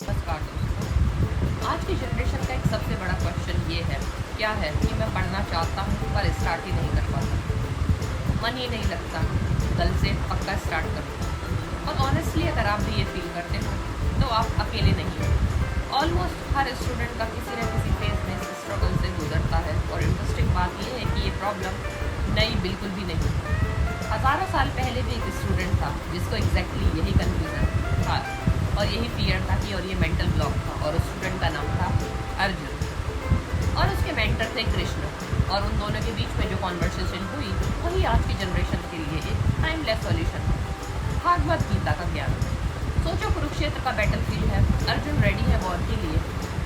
नमस्कार दोस्तों। आज की जनरेशन का एक सबसे बड़ा क्वेश्चन ये है क्या है कि मैं पढ़ना चाहता हूँ पर स्टार्ट ही नहीं कर पाता, मन ही नहीं लगता, कल से पक्का स्टार्ट करूँगा। और ऑनेस्टली अगर आप भी ये फील करते हो तो आप अकेले नहीं हो। ऑलमोस्ट हर स्टूडेंट का किसी न किसी फेज में इस स्ट्रगल से गुजरता है। और इंटरेस्टिंग बात यह है कि ये प्रॉब्लम नई बिल्कुल भी नहीं। हज़ारों साल पहले भी एक स्टूडेंट था जिसको एग्जैक्टली यही कन्फ्यूज़न था और यही फियर था कि और ये मेंटल ब्लॉक था। और उस स्टूडेंट का नाम था अर्जुन और उसके मेंटर थे कृष्ण। और उन दोनों के बीच में जो कॉन्वर्सेशन हुई वही आज की जनरेशन के लिए एक टाइमलेस सॉल्यूशन है, भागवत गीता का ज्ञान। सोचो कुरुक्षेत्र का बैटल फील्ड है, अर्जुन रेडी है वॉर के लिए,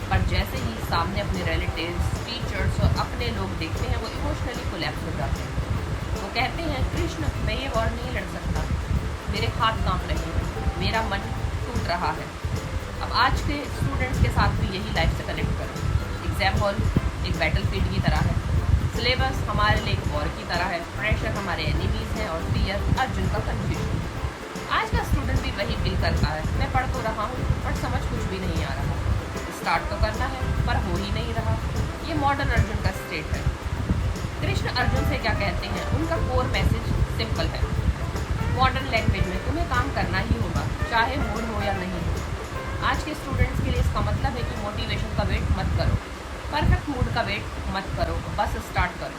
पर जैसे ही सामने अपने रिलेटिव्स, टीचर्स और अपने लोग देखते हैं वो इमोशनली कोलैप्स हो जाते हैं। वो कहते हैं कृष्ण मैं ये वॉर नहीं लड़ सकता, मेरे हाथ कांप रहे हैं, मेरा मन टूट रहा है। अब आज के स्टूडेंट्स के साथ भी यही लाइफ से कनेक्ट करो। एग्जाम हॉल एक बैटल फील्ड की तरह है, सिलेबस हमारे लिए एक वॉर की तरह है, प्रेशर हमारे एनिमीज हैं और फियर अर्जुन का कन्फ्यूजन। आज का स्टूडेंट भी वही फील करता है, मैं पढ़ तो रहा हूँ पर समझ कुछ भी नहीं आ रहा, स्टार्ट तो करना है पर हो ही नहीं रहा। ये मॉडर्न अर्जुन का स्टेट है। कृष्ण अर्जुन से क्या कहते हैं, उनका कोर मैसेज सिंपल है। मॉडर्न लैंग्वेज में तुम्हें काम करना ही होगा, चाहे मूड हो या नहीं हो। आज के स्टूडेंट्स के लिए इसका मतलब है कि मोटिवेशन का वेट मत करो, परफेक्ट मूड का वेट मत करो, बस स्टार्ट करो।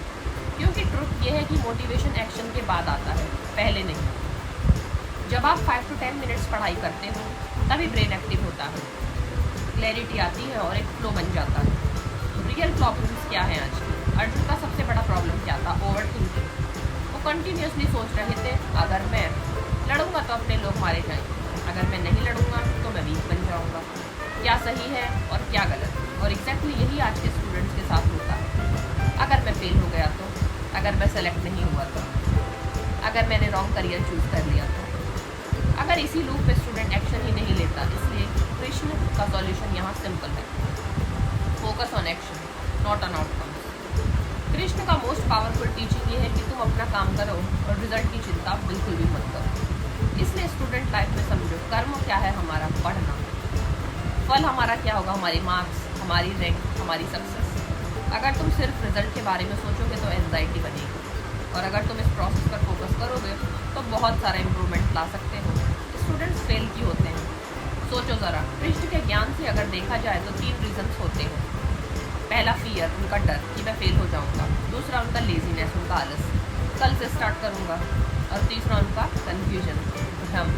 क्योंकि ट्रुथ ये है कि मोटिवेशन एक्शन के बाद आता है, पहले नहीं। जब आप 5 to 10 मिनट्स पढ़ाई करते हो तभी ब्रेन एक्टिव होता है, क्लैरिटी आती है और एक फ्लो बन जाता है। रियल प्रॉब्लम्स क्या है आज की? अर्जुन का सबसे बड़ा प्रॉब्लम क्या था? Over thinking. वो कंटिन्यूसली सोच रहे थे अगर मैं लड़ूंगा तो अपने लोग मारे जाएंगे, अगर मैं नहीं लड़ूंगा तो मैं वीक बन जाऊंगा, क्या सही है और क्या गलत। और एग्जैक्टली यही आज के स्टूडेंट्स के साथ होता है। अगर मैं फेल हो गया तो, अगर मैं सेलेक्ट नहीं हुआ तो, अगर मैंने रॉन्ग करियर चूज़ कर लिया तो, अगर इसी लूप में स्टूडेंट एक्शन ही नहीं लेता। इसलिए कृष्ण का सॉल्यूशन यहाँ सिंपल है, focus on action not on outcomes. Krishna का मोस्ट पावरफुल टीचिंग ये है कि तुम अपना काम करो और रिजल्ट की चिंता बिल्कुल भी मत करो। इसलिए स्टूडेंट लाइफ में समझो कर्म क्या है हमारा, पढ़ना। फल हमारा क्या होगा, हमारी मार्क्स, हमारी रैंक, हमारी सक्सेस। अगर तुम सिर्फ रिजल्ट के बारे में सोचोगे तो एंजाइटी बनेगी, और अगर तुम इस प्रोसेस पर फोकस करोगे तो बहुत सारा इम्प्रूवमेंट ला सकते हो। स्टूडेंट्स फेल क्यों होते हैं? सोचो ज़रा, कृष्ण के ज्ञान से अगर देखा जाए तो 3 रीजन्स होते हैं। पहला फियर, उनका डर कि मैं फेल हो जाऊंगा। दूसरा उनका लेजीनेस, उनका आलस, कल से स्टार्ट करूंगा। और तीसरा उनका कन्फ्यूजन, भ्रम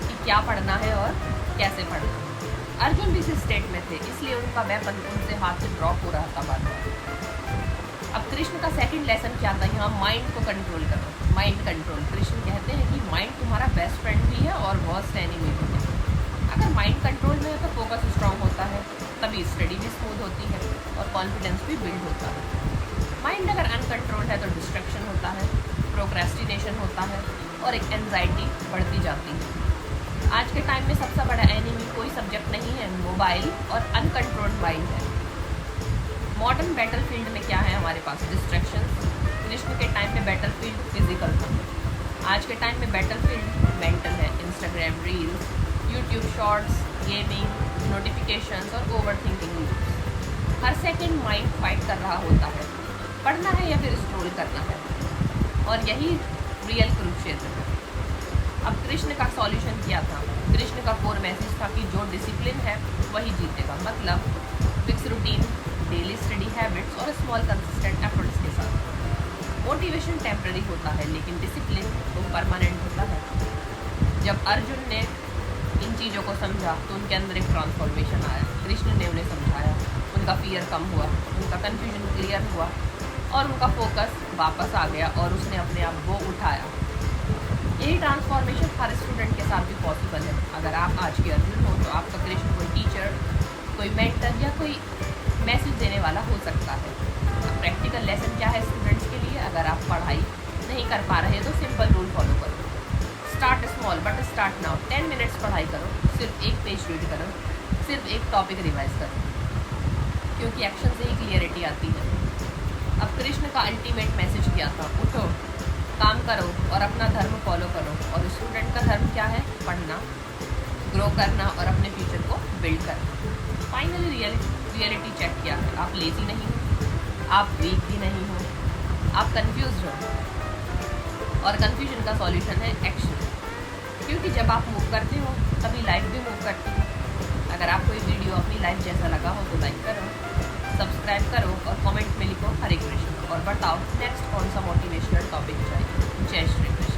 कि क्या पढ़ना है और कैसे पढ़ना। अर्जुन भी इस स्टेट में थे, इसलिए उनका वेपन उनसे हाथ से ड्रॉप हो रहा था बार बार। अब कृष्ण का सेकंड लेसन क्या था, यहाँ माइंड को कंट्रोल करो, माइंड कंट्रोल। कृष्ण कहते हैं कि माइंड तुम्हारा बेस्ट फ्रेंड भी है और वर्स्ट एनिमी भी है। अगर माइंड कंट्रोल में है तो फोकस स्ट्रांग होता है, तभी स्टडी भी स्मूथ होती है और कॉन्फिडेंस भी बिल्ड होता है। माइंड अगर अनकंट्रोल है तो डिस्ट्रैक्शन होता है, प्रोक्रेस्टिनेशन होता है और एक एंजाइटी बढ़ती जाती है। आज के टाइम में सबसे बड़ा एनिमी कोई सब्जेक्ट नहीं है, मोबाइल और अनकंट्रोल्ड माइंड है। मॉडर्न बैटल फील्ड में क्या है हमारे पास? डिस्ट्रैक्शन। कृष्ण के टाइम में बैटल फील्ड फिजिकल था, आज के टाइम में बैटल फील्ड मेंटल है। Instagram reels, YouTube shorts, gaming, notifications और ओवर थिंकिंग। हर सेकंड माइंड फाइट कर रहा होता है, पढ़ना है या फिर स्क्रॉल करना है। और यही रियल कुरुक्षेत्र है। अब कृष्ण का सॉल्यूशन क्या था? कृष्ण का कोर मैसेज था कि जो डिसिप्लिन है वही जीतेगा। मतलब fix routine, daily study habits और स्मॉल कंसिस्टेंट एफर्ट्स के साथ। मोटिवेशन टेम्पररी होता है लेकिन डिसिप्लिन तो परमानेंट होता है। जब अर्जुन ने इन चीज़ों को समझा तो उनके अंदर एक ट्रांसफॉर्मेशन आया। कृष्ण ने उन्हें समझाया, उनका फियर कम हुआ, उनका कन्फ्यूजन क्लियर हुआ और उनका फोकस वापस आ गया और उसने अपने आप को उठाया। यही ट्रांसफॉर्मेशन हर स्टूडेंट के साथ भी पॉसिबल है। अगर आप आज के अर्जुन हो तो आपका कृष्ण कोई टीचर, कोई मेंटर या कोई मैसेज देने वाला हो सकता है। अब प्रैक्टिकल लेसन क्या है स्टूडेंट्स के लिए? अगर आप पढ़ाई नहीं कर पा रहे तो सिंपल रूल फॉलो करो, start small but start now. 10 minutes पढ़ाई करो, सिर्फ एक पेज रीड करो, सिर्फ एक टॉपिक रिवाइज करो, क्योंकि एक्शन से ही क्लियरिटी आती है। अब कृष्ण का अल्टीमेट मैसेज क्या था? उठो, काम करो और अपना धर्म फॉलो करो। और स्टूडेंट का धर्म क्या है? पढ़ना, ग्रो करना और अपने फ्यूचर को बिल्ड करना। फाइनली रियलिटी चेक किया है, आप लेजी नहीं हो, आप वीक भी नहीं हो, आप कंफ्यूज हो, और कंफ्यूजन का सॉल्यूशन है एक्शन। क्योंकि जब आप मूव करते हो तभी लाइफ भी मूव करती है। अगर आपको ये वीडियो अपनी लाइफ जैसा लगा हो तो लाइक करो, सब्सक्राइब करो और कमेंट में लिखो हरे कृष्ण और बताओ नेक्स्ट कौन सा मोटिवेशनल टॉपिक चाहिए। जय श्री कृष्ण।